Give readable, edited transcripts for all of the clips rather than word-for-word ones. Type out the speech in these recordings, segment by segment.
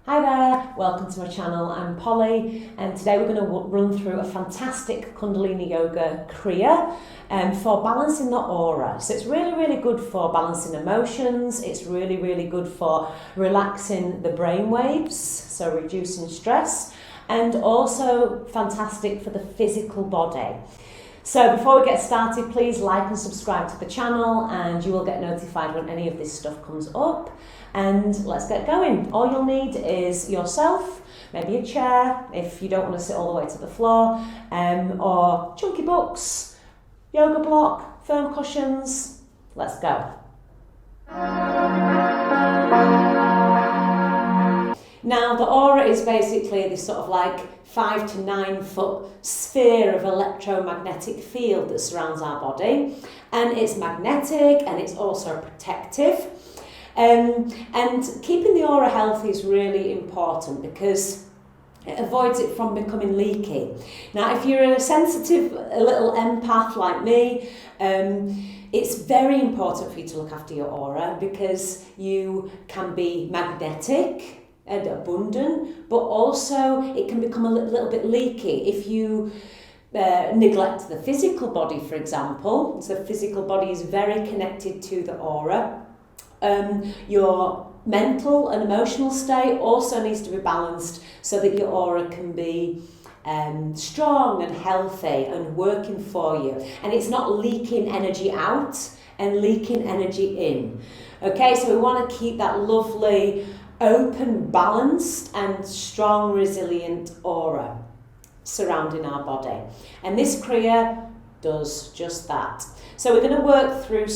Hi there, welcome to my channel. I'm Polly and today we're going to run through a fantastic Kundalini Yoga Kriya for balancing the aura. So it's really good for balancing emotions, it's really good for relaxing the brain waves, so reducing stress, and also fantastic for the physical body. So before we get started, please like and subscribe to the channel and you will get notified when any of this stuff comes up. And let's get going. All you'll need is yourself, maybe a chair if you don't want to sit all the way to the floor, or chunky books, yoga block, firm cushions. Let's go. Now the aura is basically this sort of like 5 to 9 foot sphere of electromagnetic field that surrounds our body, and it's magnetic and it's also protective. And keeping the aura healthy is really important because it avoids it from becoming leaky. Now, if you're a sensitive, a little empath like me, it's very important for you to look after your aura because you can be magnetic and abundant, but also it can become a little bit leaky if you neglect the physical body, for example. So the physical body is very connected to the aura. Your mental and emotional state also needs to be balanced so that your aura can be strong and healthy and working for you, and it's not leaking energy out and leaking energy in. Okay, so we want to keep that lovely, open, balanced and strong, resilient aura surrounding our body, and this Kriya does just that. So we're going to work through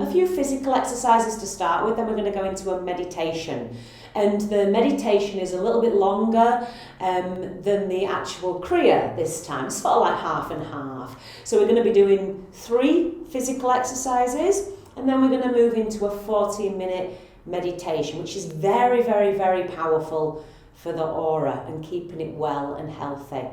a few physical exercises to start with, then we're going to go into a meditation. And the meditation is a little bit longer than the actual Kriya this time. It's sort of like half and half. So we're going to be doing 3 physical exercises, and then we're going to move into a 14-minute meditation, which is very powerful for the aura and keeping it well and healthy.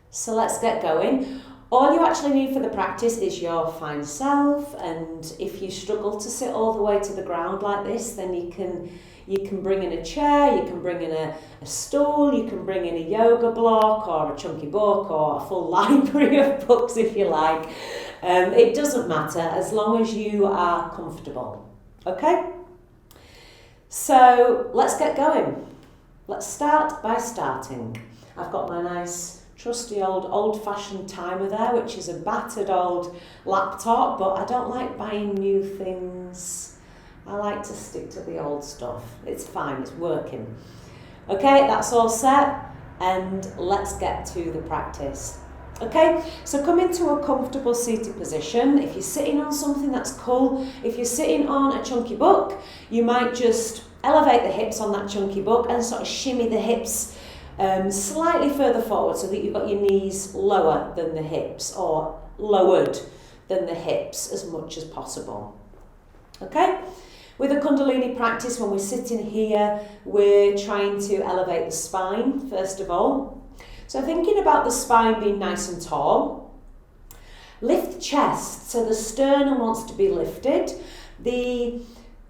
So let's get going. All you actually need for the practice is your fine self, and if you struggle to sit all the way to the ground like this, then you can bring in a chair, you can bring in a stool, you can bring in a yoga block or a chunky book or a full library of books if you like. It doesn't matter as long as you are comfortable. Okay? So let's get going. Let's start by starting. I've got my nice trusty old-fashioned timer there, which is a battered old laptop, but I don't like buying new things. I like to stick to the old stuff. It's fine, it's working. Okay, that's all set, and let's get to the practice. Okay, so come into a comfortable seated position. If you're sitting on something, that's cool. If you're sitting on a chunky book, you might just elevate the hips on that chunky book and sort of shimmy the hips slightly further forward so that you've got your knees lower than the hips or lowered than the hips as much as possible. Okay? With a Kundalini practice, when we're sitting here, we're trying to elevate the spine first of all. So thinking about the spine being nice and tall, lift the chest so the sternum wants to be lifted. The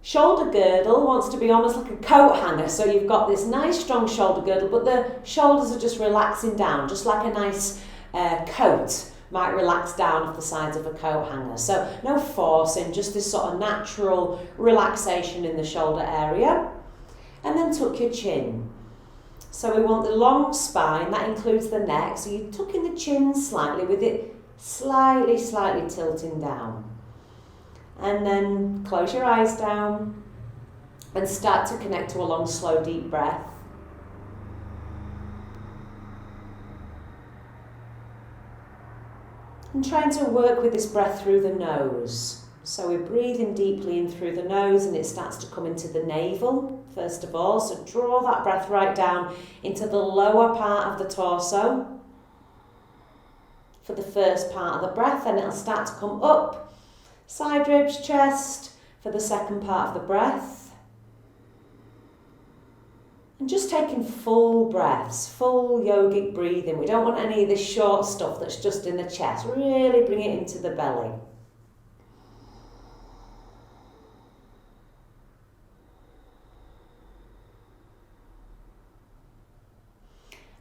shoulder girdle wants to be almost like a coat hanger, so you've got this nice strong shoulder girdle, but the shoulders are just relaxing down, just like a nice coat might relax down off the sides of a coat hanger. So no forcing, just this sort of natural relaxation in the shoulder area. And then tuck your chin. So we want the long spine, that includes the neck, so you're tucking the chin slightly with it slightly tilting down. And then close your eyes down and start to connect to a long, slow, deep breath. And trying to work with this breath through the nose. So we're breathing deeply in through the nose and it starts to come into the navel, first of all. So draw that breath right down into the lower part of the torso for the first part of the breath, and it'll start to come up. Side ribs, chest for the second part of the breath. And just taking full breaths, full yogic breathing. We don't want any of this short stuff that's just in the chest. Really bring it into the belly.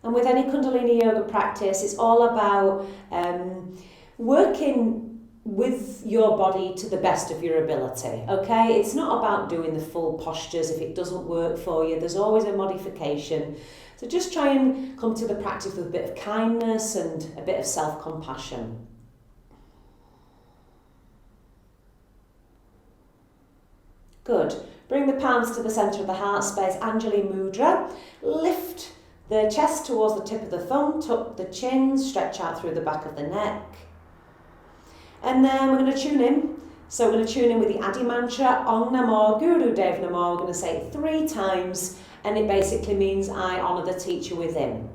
And with any Kundalini yoga practice, it's all about working with your body to the best of your ability, okay? It's not about doing the full postures. If it doesn't work for you, there's always a modification. So just try and come to the practice with a bit of kindness and a bit of self-compassion. Good. Bring the palms to the centre of the heart space, Anjali Mudra. Lift the chest towards the tip of the thumb, tuck the chin, stretch out through the back of the neck. And then we're going to tune in. So we're going to tune in with the Adi mantra, Om Namo Guru Dev Namo. We're going to say it 3 times, and it basically means I honour the teacher within.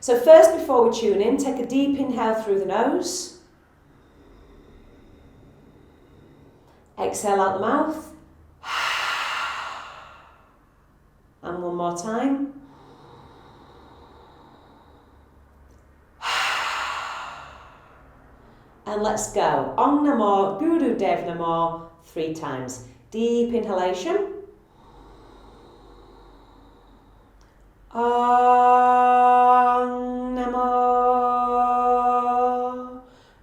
So first, before we tune in, take a deep inhale through the nose. Exhale out the mouth. And one more time. And let's go. Om Namo Guru Dev Namo 3 times. Deep inhalation. Om Namo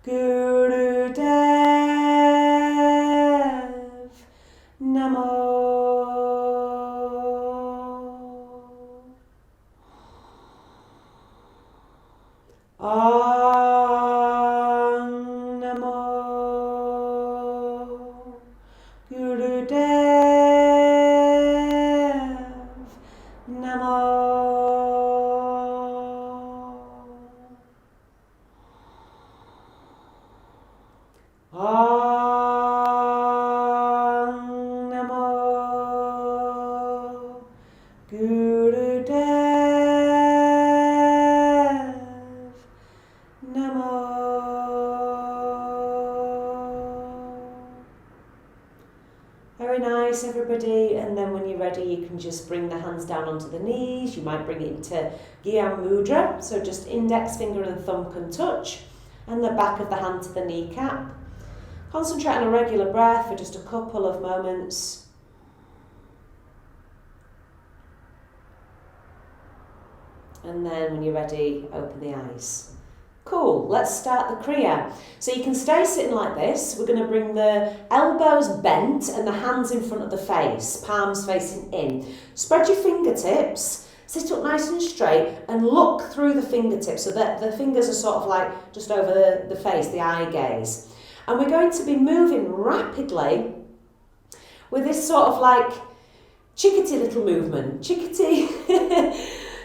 Guru Dev Namo. Very nice, everybody. And then when you're ready, you can just bring the hands down onto the knees. You might bring it into Gyan Mudra. So just index finger and thumb can touch, and the back of the hand to the kneecap. Concentrate on a regular breath for just a couple of moments. And then when you're ready, open the eyes. Cool, let's start the Kriya. So you can stay sitting like this. We're going to bring the elbows bent and the hands in front of the face, palms facing in. Spread your fingertips, sit up nice and straight and look through the fingertips so that the fingers are sort of like just over the face, the eye gaze. And we're going to be moving rapidly with this sort of like chickadee little movement. Chickadee,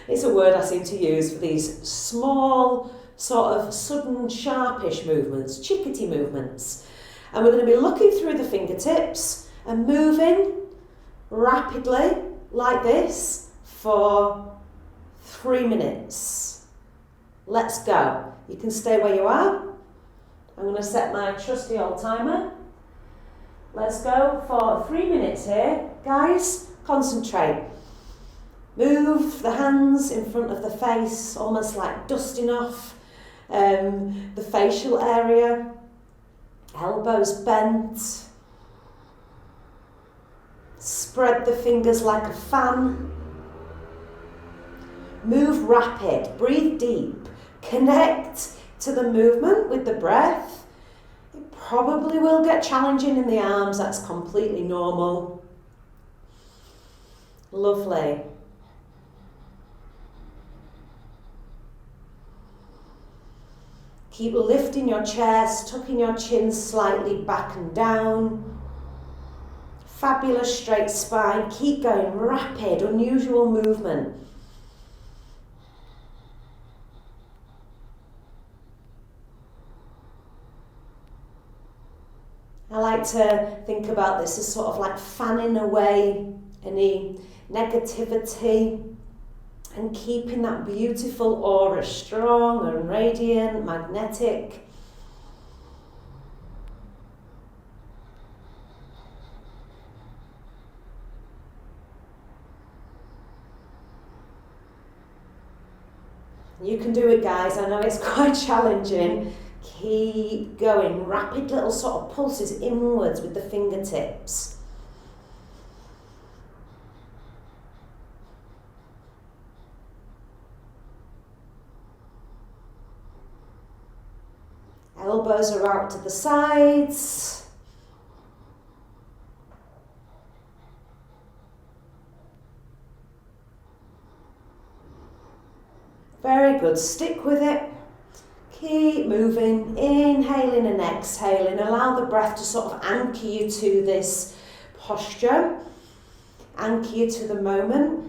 it's a word I seem to use for these small, sort of sudden, sharpish movements, chickadee movements. And we're going to be looking through the fingertips and moving rapidly like this for 3 minutes. Let's go. You can stay where you are. I'm going to set my trusty old timer. Let's go for 3 minutes here. Guys, concentrate. Move the hands in front of the face, almost like dusting off the facial area. Elbows bent. Spread the fingers like a fan. Move rapid, breathe deep. Connect to the movement with the breath. It probably will get challenging in the arms, that's completely normal. Lovely. Keep lifting your chest, tucking your chin slightly back and down. Fabulous straight spine. Keep going, rapid, unusual movement. I like to think about this as sort of like fanning away any negativity and keeping that beautiful aura strong and radiant, magnetic. You can do it, guys. I know it's quite challenging. Keep going. Rapid little sort of pulses inwards with the fingertips. Elbows are out to the sides. Very good, stick with it. Keep moving, inhaling and exhaling. Allow the breath to sort of anchor you to this posture, anchor you to the moment.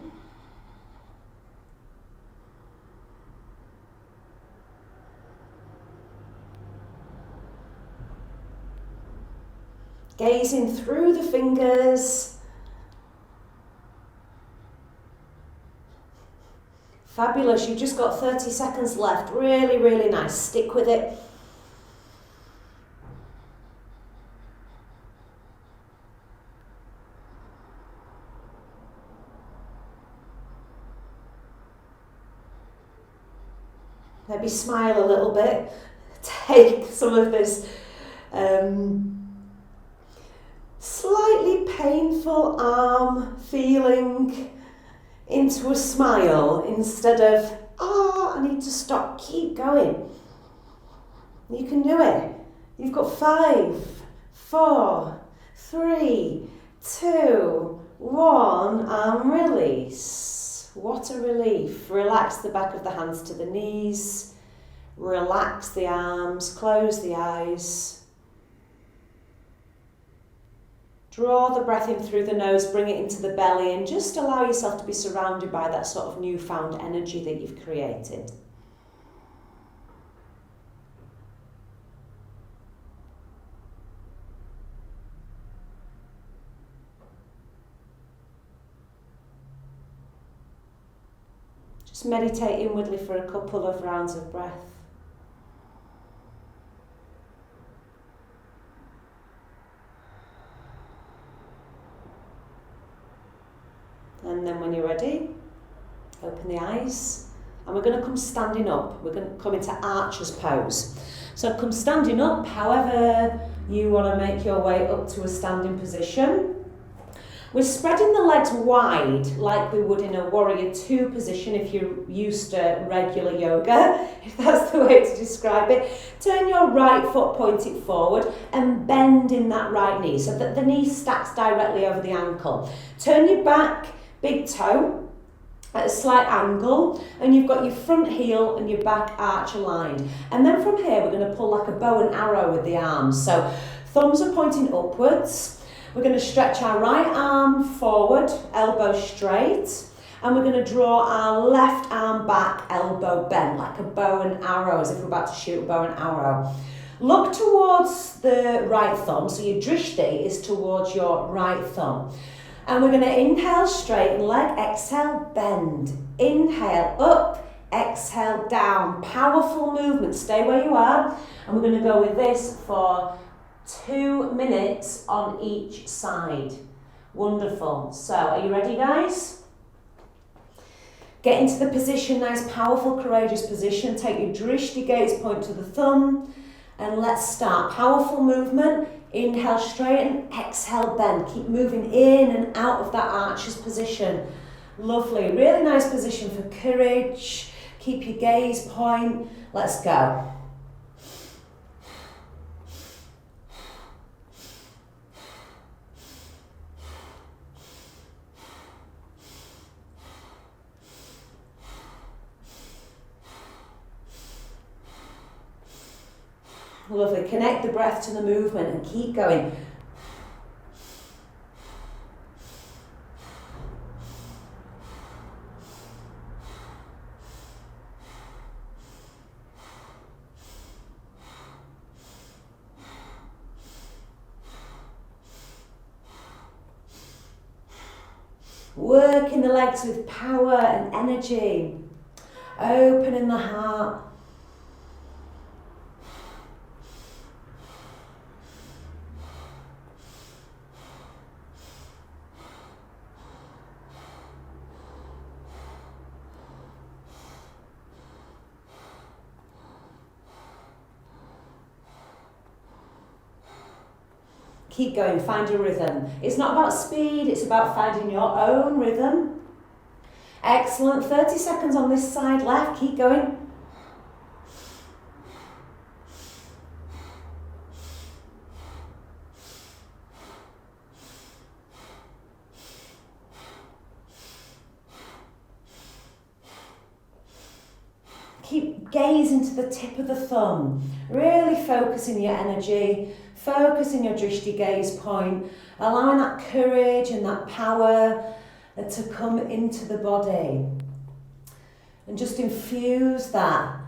Gazing through the fingers. Fabulous, you've just got 30 seconds left. Really, really nice. Stick with it. Maybe smile a little bit. Take some of this slightly painful arm feeling into a smile instead of, I need to stop. Keep going. You can do it. You've got 5, 4, 3, 2, 1, and release. What a relief. Relax the back of the hands to the knees. Relax the arms. Close the eyes. Draw the breath in through the nose, bring it into the belly, and just allow yourself to be surrounded by that sort of newfound energy that you've created. Just meditate inwardly for a couple of rounds of breath. And then when you're ready, open the eyes. And we're going to come standing up. We're going to come into archer's pose. So come standing up, however you want to make your way up to a standing position. We're spreading the legs wide like we would in a warrior 2 position if you're used to regular yoga, if that's the way to describe it. Turn your right foot, point it forward and bend in that right knee so that the knee stacks directly over the ankle. Turn your back, big toe at a slight angle, and you've got your front heel and your back arch aligned. And then from here we're going to pull like a bow and arrow with the arms. So thumbs are pointing upwards. We're going to stretch our right arm forward, elbow straight, and we're going to draw our left arm back, elbow bent, like a bow and arrow, as if we're about to shoot a bow and arrow. Look towards the right thumb, so your drishti is towards your right thumb. And we're going to inhale, straighten leg, exhale, bend. Inhale, up, exhale, down. Powerful movement, stay where you are. And we're going to go with this for 2 minutes on each side. Wonderful. So, are you ready, guys? Get into the position, nice, powerful, courageous position. Take your drishti gaze, point to the thumb, and let's start. Powerful movement. Inhale, straighten, exhale, bend. Keep moving in and out of that archer's position. Lovely. Really nice position for courage. Keep your gaze point. Let's go. Lovely. Connect the breath to the movement and keep going. Working the legs with power and energy. Opening the heart. Keep going, find a rhythm. It's not about speed, it's about finding your own rhythm. Excellent, 30 seconds on this side left, keep going. keep gazing to the tip of the thumb, really focusing your energy, focusing your drishti gaze point, allowing that courage and that power to come into the body. And just infuse that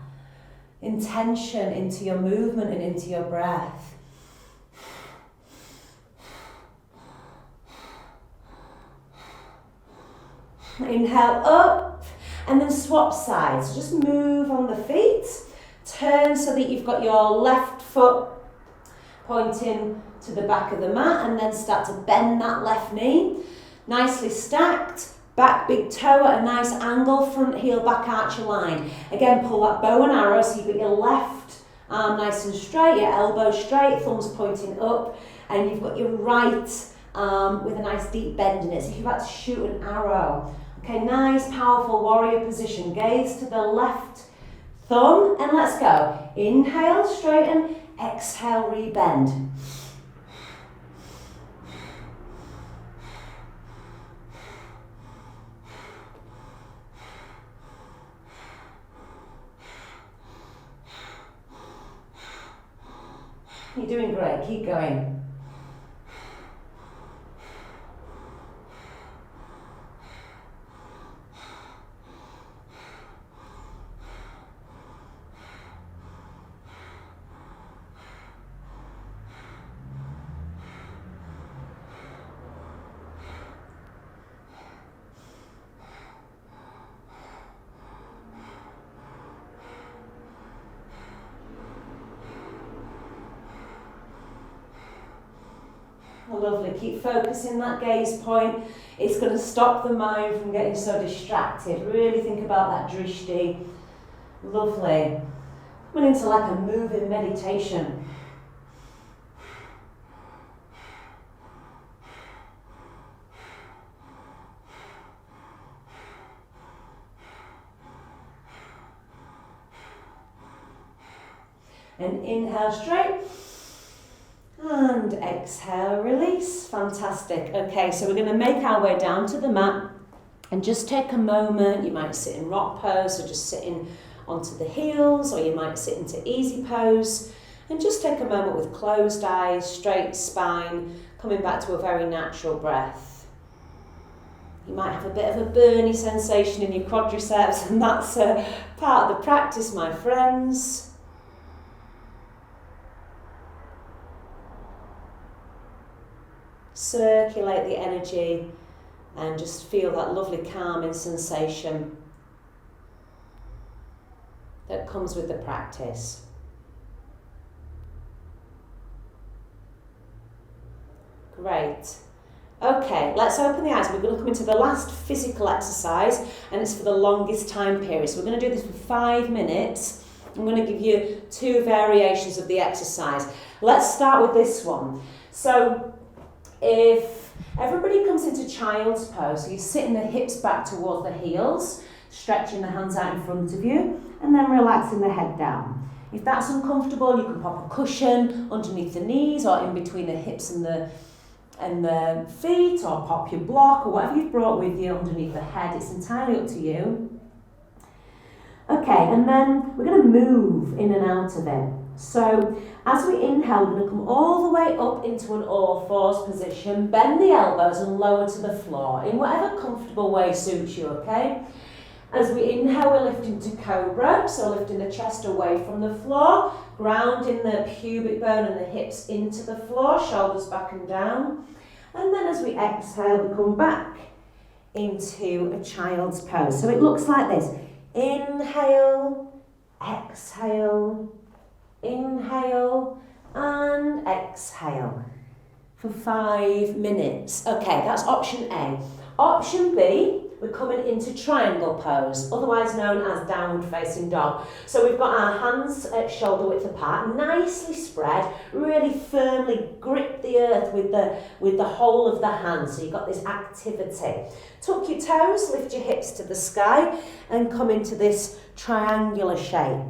intention into your movement and into your breath. Inhale up and then swap sides. Just move on the feet. Turn so that you've got your left foot pointing to the back of the mat, and then start to bend that left knee. Nicely stacked. Back big toe at a nice angle, front heel back arch aligned. Again, pull that bow and arrow so you've got your left arm nice and straight, your elbow straight, thumbs pointing up, and you've got your right arm with a nice deep bend in it. So if you're about to shoot an arrow. Okay, nice powerful warrior position. Gaze to the left thumb and let's go. Inhale, straighten, exhale, rebend. You're doing great, keep going. Lovely, keep focusing that gaze point. It's going to stop the mind from getting so distracted. Really think about that drishti. Lovely. Coming into like a moving meditation. And inhale straight. And exhale, release. Fantastic. Okay, so we're going to make our way down to the mat and just take a moment. You might sit in rock pose, or just sitting onto the heels, or you might sit into easy pose and just take a moment with closed eyes, straight spine, coming back to a very natural breath. You might have a bit of a burny sensation in your quadriceps, and that's a part of the practice, my friends. Circulate the energy and just feel that lovely calming sensation that comes with the practice. Great. Okay, let's open the eyes. We're going to come into the last physical exercise, and it's for the longest time period. So we're going to do this for 5 minutes. I'm going to give you 2 variations of the exercise. Let's start with this one. So if everybody comes into child's pose, so you're sitting the hips back towards the heels, stretching the hands out in front of you, and then relaxing the head down. If that's uncomfortable, you can pop a cushion underneath the knees or in between the hips and the feet, or pop your block or whatever you've brought with you underneath the head. It's entirely up to you. Okay, and then we're going to move in and out of it. So as we inhale, we're going to come all the way up into an all-fours position, bend the elbows and lower to the floor in whatever comfortable way suits you, okay? As we inhale, we're lifting to cobra, so lifting the chest away from the floor, grounding the pubic bone and the hips into the floor, shoulders back and down. And then as we exhale, we come back into a child's pose. So it looks like this. Inhale, exhale, inhale and exhale for 5 minutes. Okay, that's option A. Option B, we're coming into triangle pose, otherwise known as downward facing dog. So we've got our hands at shoulder width apart, nicely spread, really firmly grip the earth with the whole of the hand. So you've got this activity. Tuck your toes, lift your hips to the sky and come into this triangular shape.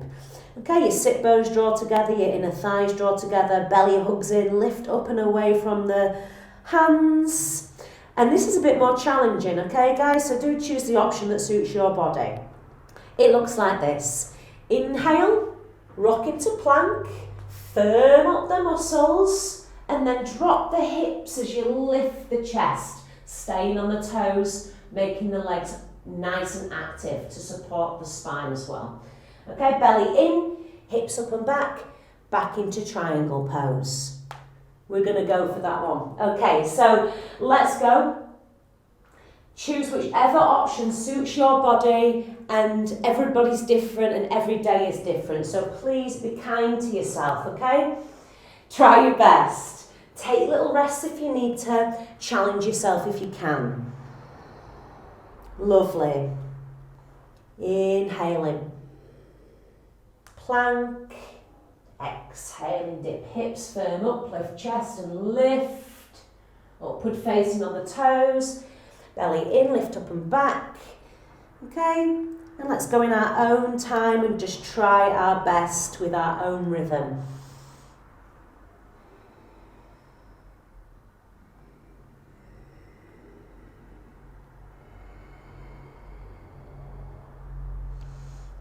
Okay, your sit bones draw together, your inner thighs draw together, belly hugs in, lift up and away from the hands. And this is a bit more challenging, okay guys? So do choose the option that suits your body. It looks like this. Inhale, rock into plank, firm up the muscles, and then drop the hips as you lift the chest, staying on the toes, making the legs nice and active to support the spine as well. Okay, belly in, hips up and back into triangle pose. We're going to go for that one. Okay, so let's go. Choose whichever option suits your body, and everybody's different and every day is different. So please be kind to yourself, okay? Try your best. Take little rests if you need to. Challenge yourself if you can. Lovely. Inhaling. Plank. Exhaling, dip hips firm up, lift chest and lift. Upward facing on the toes. Belly in, lift up and back. Okay, and let's go in our own time and just try our best with our own rhythm.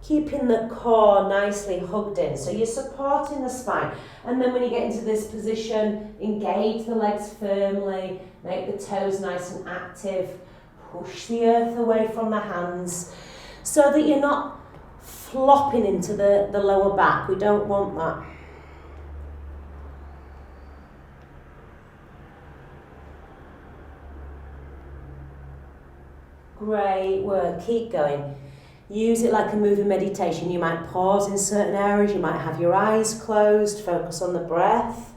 Keeping the core nicely hugged in, so you're supporting the spine. And then when you get into this position, engage the legs firmly, make the toes nice and active, push the earth away from the hands so that you're not flopping into the lower back. We don't want that. Great work, keep going. Use it like a moving meditation. You might pause in certain areas, you might have your eyes closed, focus on the breath.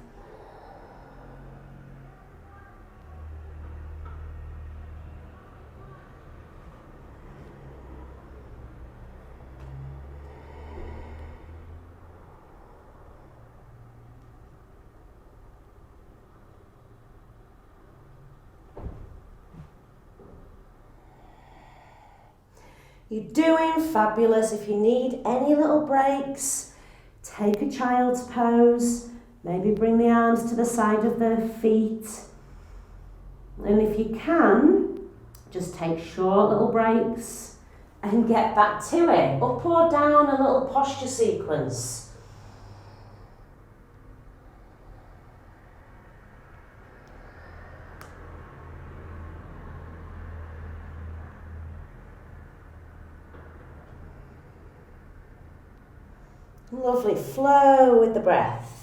You're doing fabulous. If you need any little breaks, take a child's pose. Maybe bring the arms to the side of the feet. And if you can, just take short little breaks and get back to it. Up or down, a little posture sequence. Lovely, flow with the breath.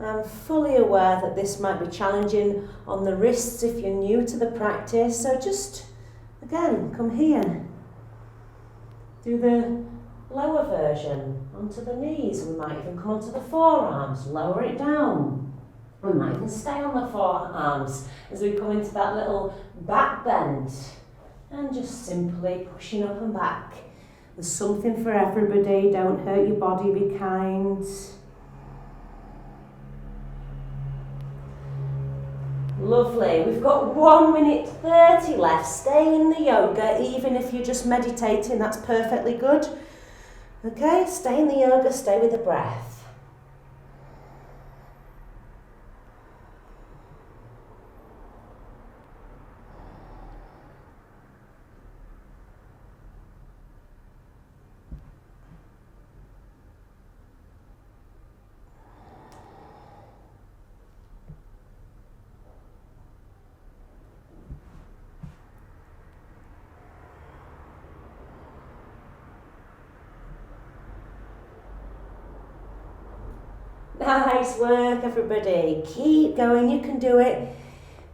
I'm fully aware that this might be challenging on the wrists if you're new to the practice, so just, again, come here. Do the lower version onto the knees. We might even come onto the forearms, lower it down. We might even stay on the forearms as we come into that little back bend. And just simply pushing up and back. There's something for everybody, don't hurt your body, be kind. Lovely, we've got 1 minute 30 left. Stay in the yoga, even if you're just meditating, that's perfectly good. Okay, stay in the yoga, stay with the breath. Nice work, everybody. Keep going, you can do it.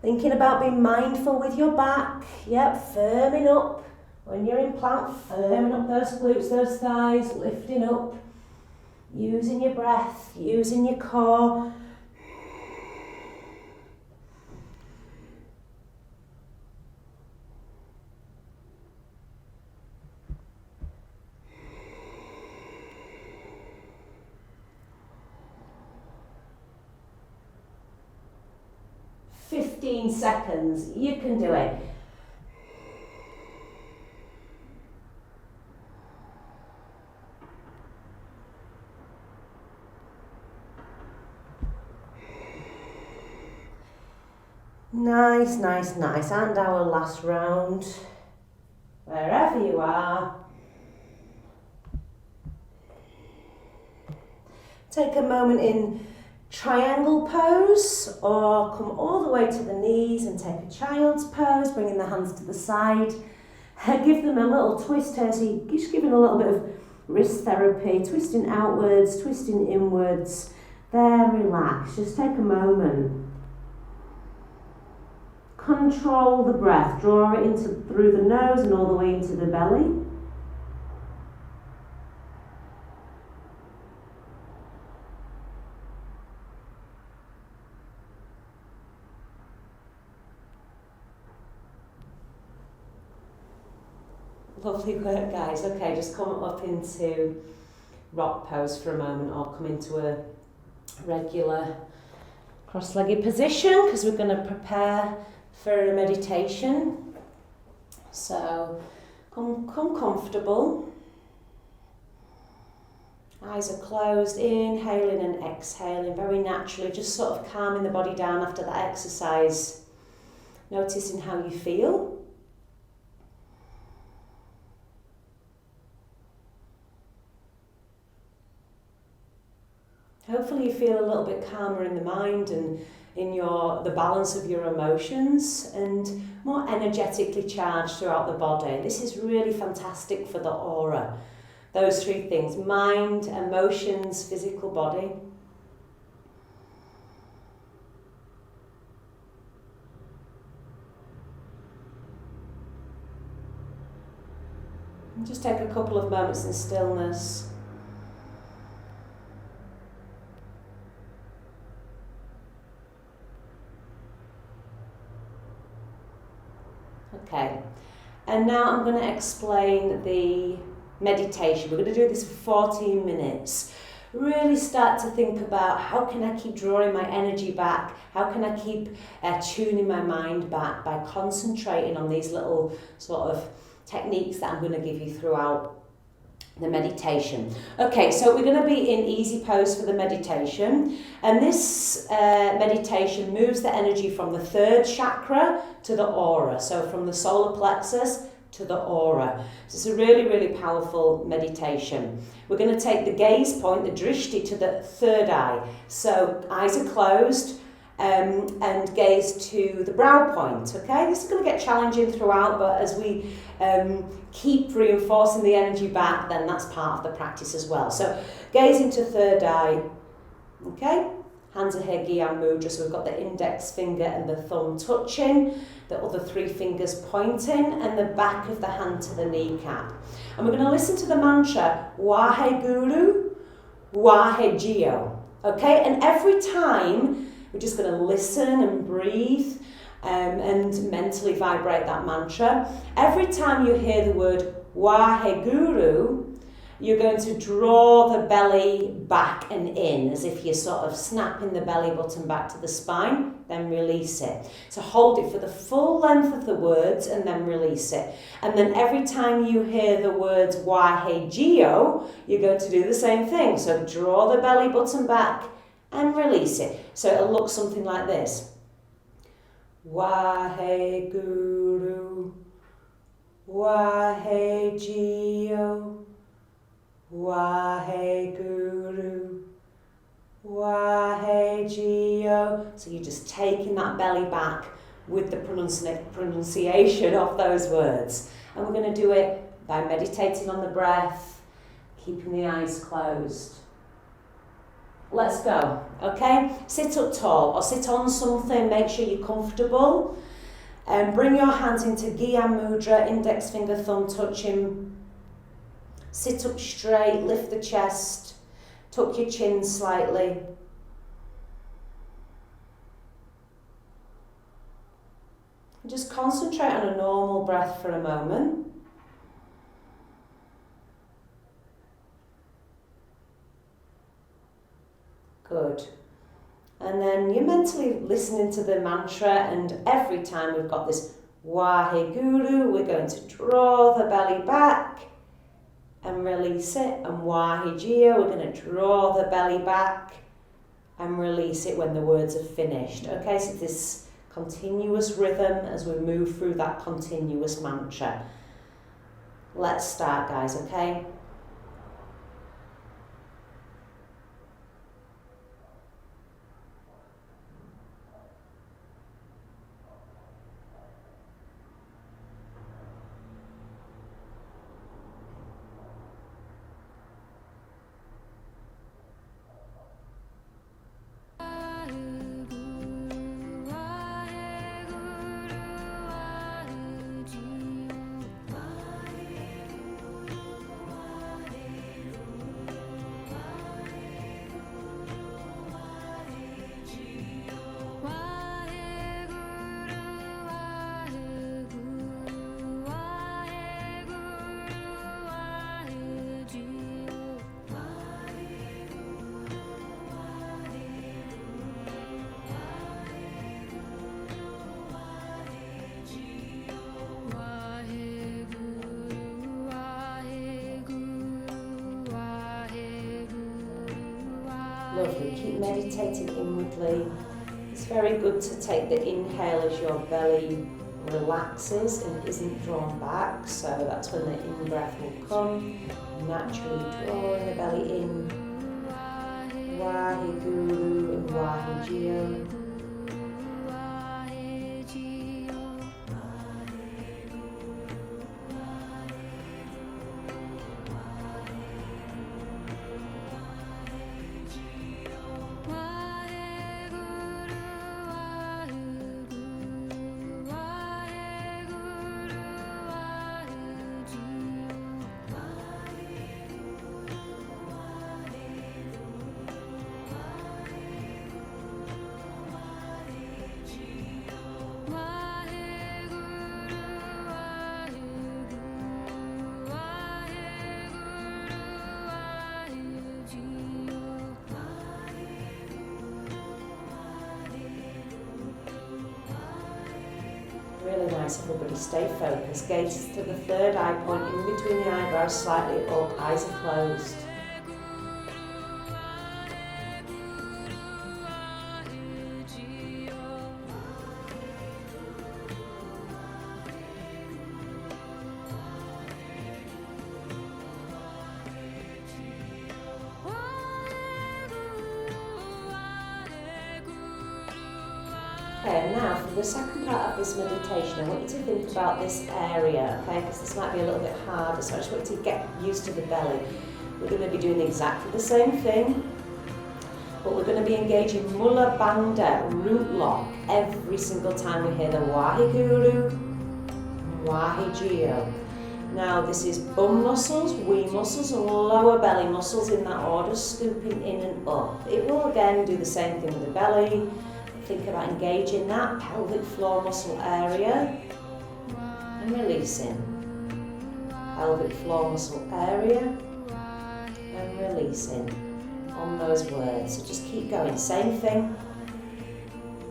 Thinking about being mindful with your back. Yep, firming up. When you're in plank, firming up those glutes, those thighs, lifting up. Using your breath, using your core. 15 seconds. You can do it. Nice, nice, nice. And our last round. Wherever you are. Take a moment in triangle pose, or come all the way to the knees and take a child's pose, bringing the hands to the side. Give them a little twist here, so you're just giving a little bit of wrist therapy, twisting outwards, twisting inwards. There, relax, just take a moment. Control the breath, draw it into through the nose and all the way into the belly. Lovely work, guys. Okay, just come up into rock pose for a moment, or come into a regular cross-legged position, because we're going to prepare for a meditation. So come comfortable. Eyes are closed, inhaling and exhaling very naturally, just sort of calming the body down after that exercise. Noticing how you feel. Hopefully you feel a little bit calmer in the mind and in the balance of your emotions, and more energetically charged throughout the body. This is really fantastic for the aura. Those three things: mind, emotions, physical body. And just take a couple of moments in stillness. Okay, and now I'm going to explain the meditation. We're going to do this for 14 minutes. Really start to think about, how can I keep drawing my energy back? How can I keep tuning my mind back by concentrating on these little sort of techniques that I'm going to give you throughout the meditation. Okay, so we're going to be in easy pose for the meditation, and this meditation moves the energy from the third chakra to the aura, so from the solar plexus to the aura. So it's a really, really powerful meditation. We're going to take the gaze point, the drishti, to the third eye. So eyes are closed, and gaze to the brow point, okay? This is going to get challenging throughout, but as we keep reinforcing the energy back, then that's part of the practice as well. So gaze into third eye, okay? Hands are here, Gyan Mudra, so we've got the index finger and the thumb touching, the other three fingers pointing, and the back of the hand to the kneecap. And we're going to listen to the mantra, Waheguru, Wahegyo, okay? And every time, we're just going to listen and breathe and mentally vibrate that mantra. Every time you hear the word Waheguru, you're going to draw the belly back and in, as if you're sort of snapping the belly button back to the spine, then release it. So hold it for the full length of the words and then release it. And then every time you hear the words Wahegyo, you're going to do the same thing. So draw the belly button back and release it. So it'll look something like this. Waheguru, Wahegyo, Waheguru, Wahegyo. So you're just taking that belly back with the pronunciation of those words. And we're going to do it by meditating on the breath, keeping the eyes closed. Let's go, okay? Sit up tall or sit on something, make sure you're comfortable. And bring your hands into Gyan Mudra, index finger, thumb touching. Sit up straight, lift the chest, tuck your chin slightly. Just concentrate on a normal breath for a moment. Good. And then you're mentally listening to the mantra, and every time we've got this Waheguru, we're going to draw the belly back and release it. And Waheguru, we're going to draw the belly back and release it when the words are finished. Okay, so this continuous rhythm as we move through that continuous mantra. Let's start, guys, okay? Lovely, keep meditating inwardly. It's very good to take the inhale as your belly relaxes and isn't drawn back, so that's when the in-breath will come, naturally drawing the belly in. Waheguru and Waheguru. Really nice, everybody, stay focused. Gaze to the third eye point, in between the eyebrows, slightly up, eyes are closed. Okay, now for the second part of this meditation, I want you to think about this area, okay, because this might be a little bit harder, so I just want you to get used to the belly. We're going to be doing exactly the same thing, but we're going to be engaging Mula Bandha, root lock, every single time we hear the Waheguru, Waheguru. Now this is bum muscles, wee muscles and lower belly muscles in that order, scooping in and up. It will again do the same thing with the belly. Think about engaging that pelvic floor muscle area and releasing. Pelvic floor muscle area and releasing on those words. So just keep going, same thing.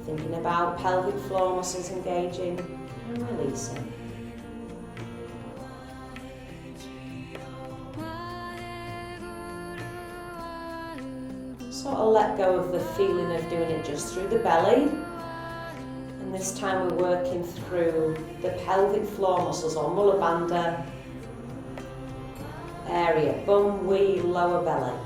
Thinking about pelvic floor muscles engaging and releasing. Sort of let go of the feeling of doing it just through the belly, and this time we're working through the pelvic floor muscles or Mula Bandha area, bum, wee, lower belly.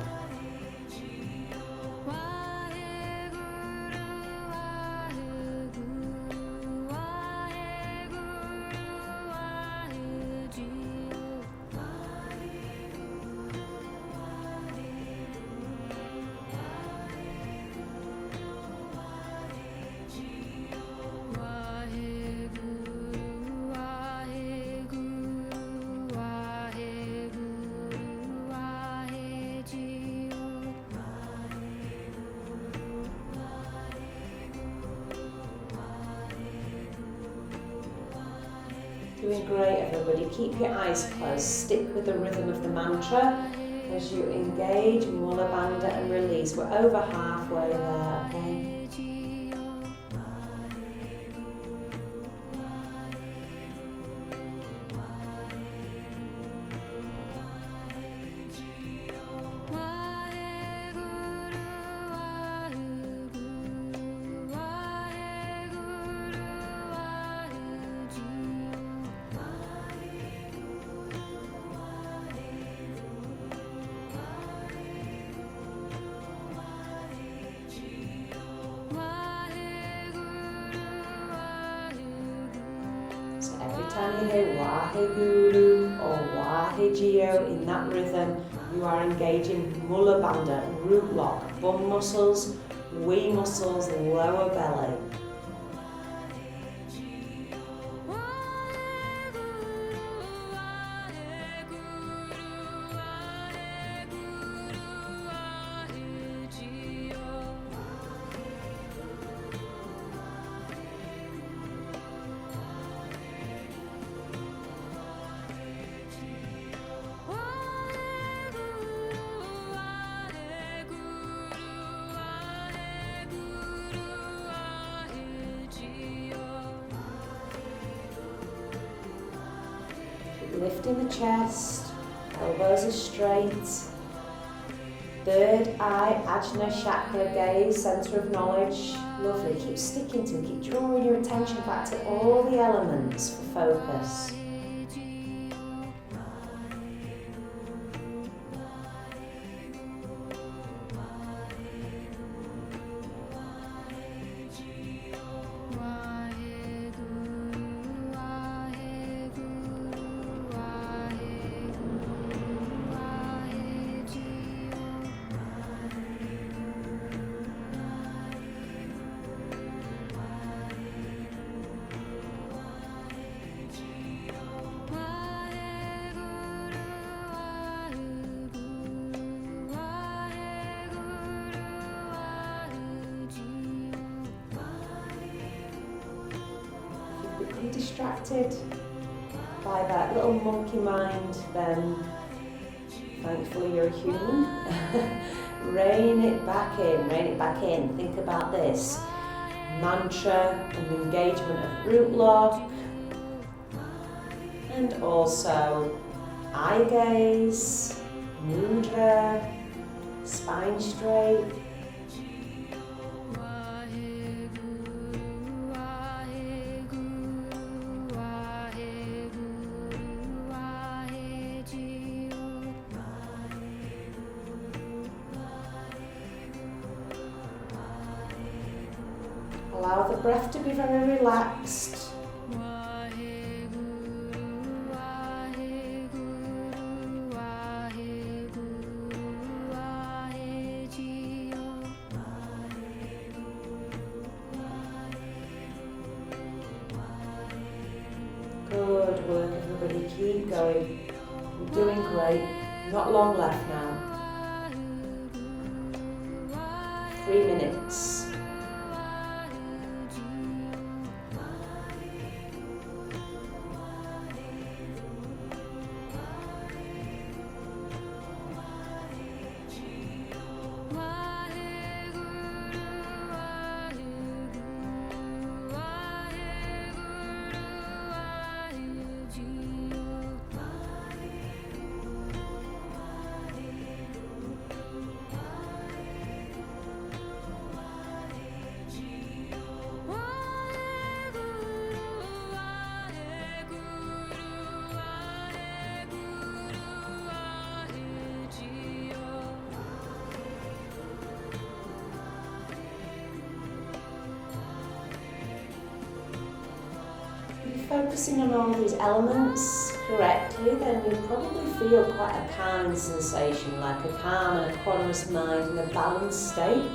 Doing great, everybody. Keep your eyes closed. Stick with the rhythm of the mantra as you engage Mula Bandha and release. We're over halfway there, okay? Waheguru or Wahegeo in that rhythm, you are engaging Mula Bandha, root lock, bum muscles, wee muscles, lower belly. Lifting the chest, elbows are straight. Third eye, Ajna chakra gaze, centre of knowledge. Lovely, keep sticking to it, keep drawing your attention back to all the elements for focus. Distracted by that little monkey mind, then thankfully you're a human. Rein it back in. Think about this mantra and engagement of root lock, and also eye gaze, mudra, spine straight. Allow the breath to be very relaxed. Good work, everybody. Keep going. You're doing great. Not long left now. 3 minutes. Focusing on all these elements correctly, then you'll probably feel quite a calming sensation, like a calm and equanimous mind in a balanced state.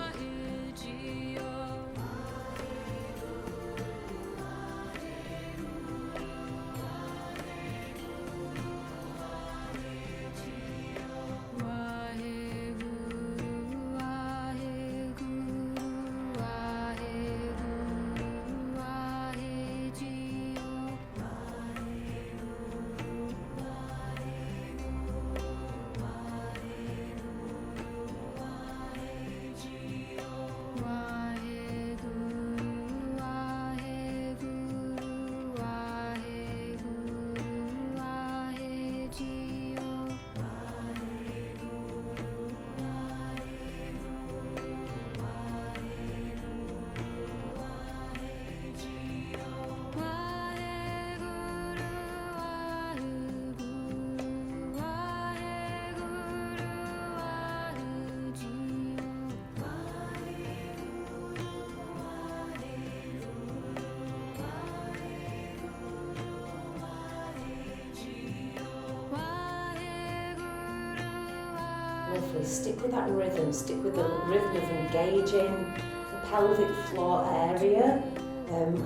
Lovely. Stick with that rhythm. Stick with the rhythm of engaging the pelvic floor area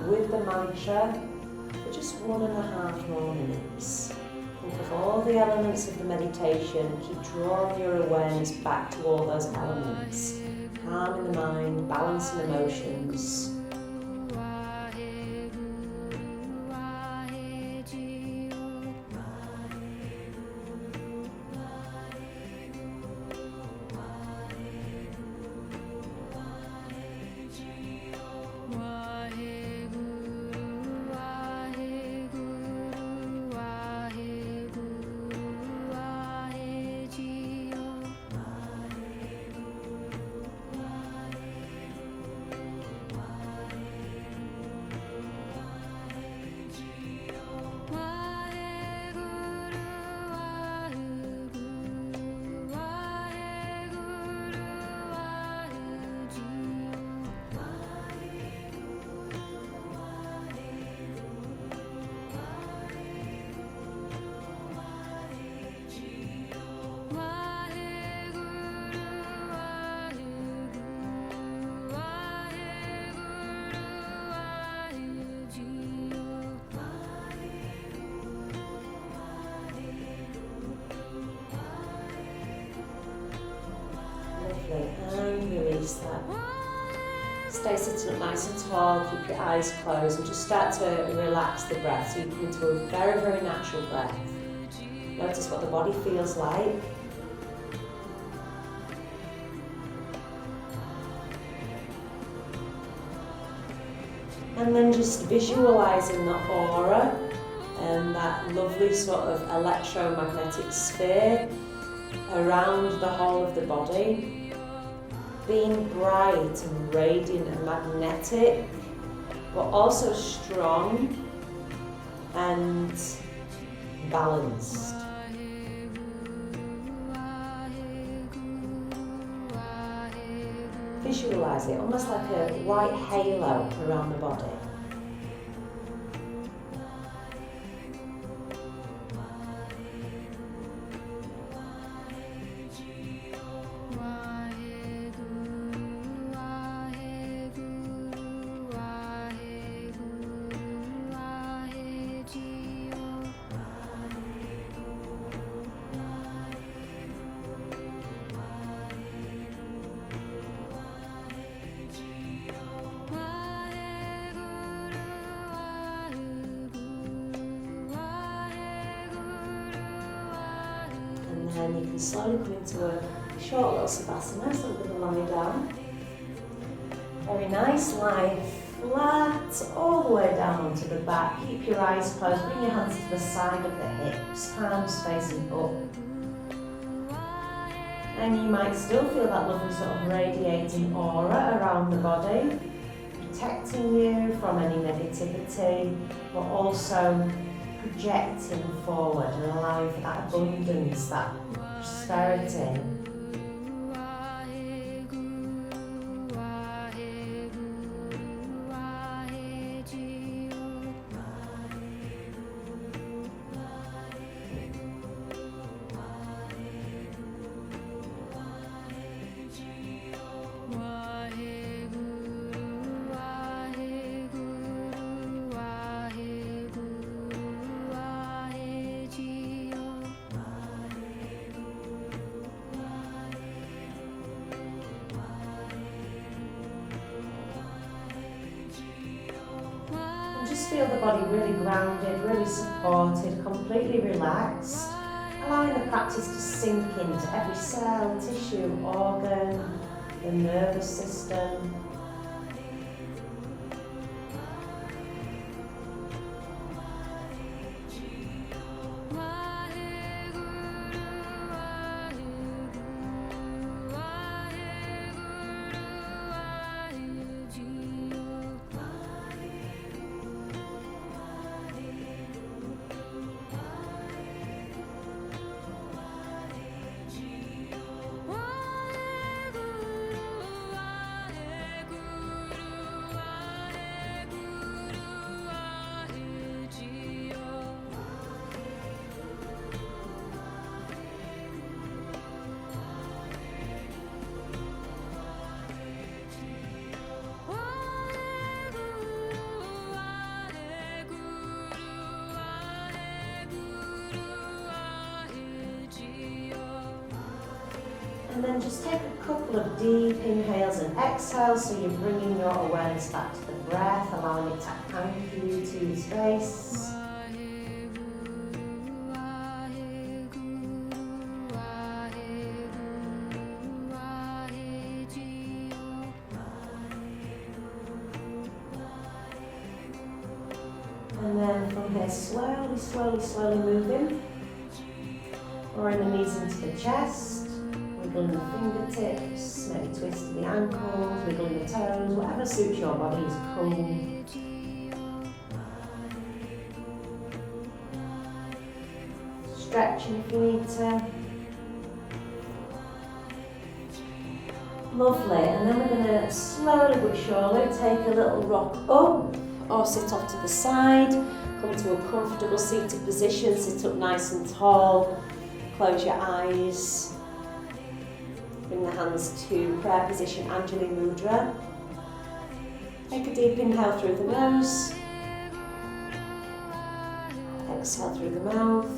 with the mantra for just 1.5 more minutes. Think of all the elements of the meditation. Keep drawing your awareness back to all those elements. Calming the mind, balancing emotions. And release that. Stay sitting up nice and tall, keep your eyes closed and just start to relax the breath so you come into a very, very natural breath. Notice what the body feels like. And then just visualising the aura and that lovely sort of electromagnetic sphere around the whole of the body. Being bright and radiant and magnetic, but also strong and balanced. Visualize it almost like a white halo around the body. And you can slowly come into a short little savasana, so we're going to lie down. Very nice, lie flat all the way down onto the back. Keep your eyes closed, bring your hands to the side of the hips, palms facing up. And you might still feel that lovely sort of radiating aura around the body, protecting you from any negativity, but also projecting forward and allowing for that abundance, that prosperity. Just feel the body really grounded, really supported, completely relaxed, allowing the practice to sink into every cell, tissue, organ, the nervous system. And then just take a couple of deep inhales and exhales, so you're bringing your awareness back to the breath, allowing it to anchor you to space. And then from here, slowly moving. Drawing the knees into the chest, wiggling the fingertips, maybe twisting the ankles, wiggling the toes, whatever suits your body is cool. Stretching if you need to. Lovely, and then we're going to slowly but surely take a little rock up or sit off to the side, come to a comfortable seated position, sit up nice and tall, close your eyes, bring the hands to prayer position, Anjali Mudra. Take a deep inhale through the nose, exhale through the mouth,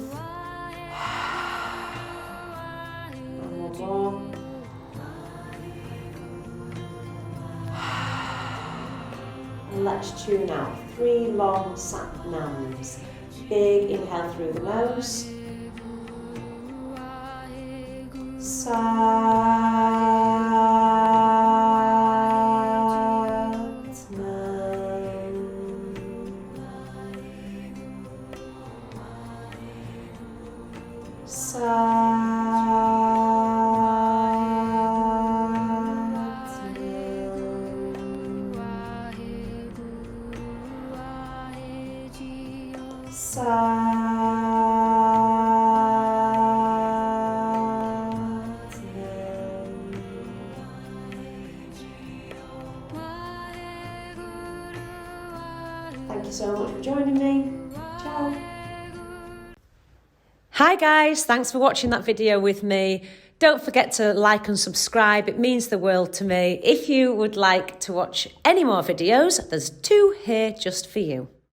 and one more. And let's tune out 3 long sat nams. Big inhale through the nose. Sat nam. Sat. Thank you so much for joining me. Ciao. Hi guys, thanks for watching that video with me. Don't forget to like and subscribe, it means the world to me. If you would like to watch any more videos, there's 2 here just for you.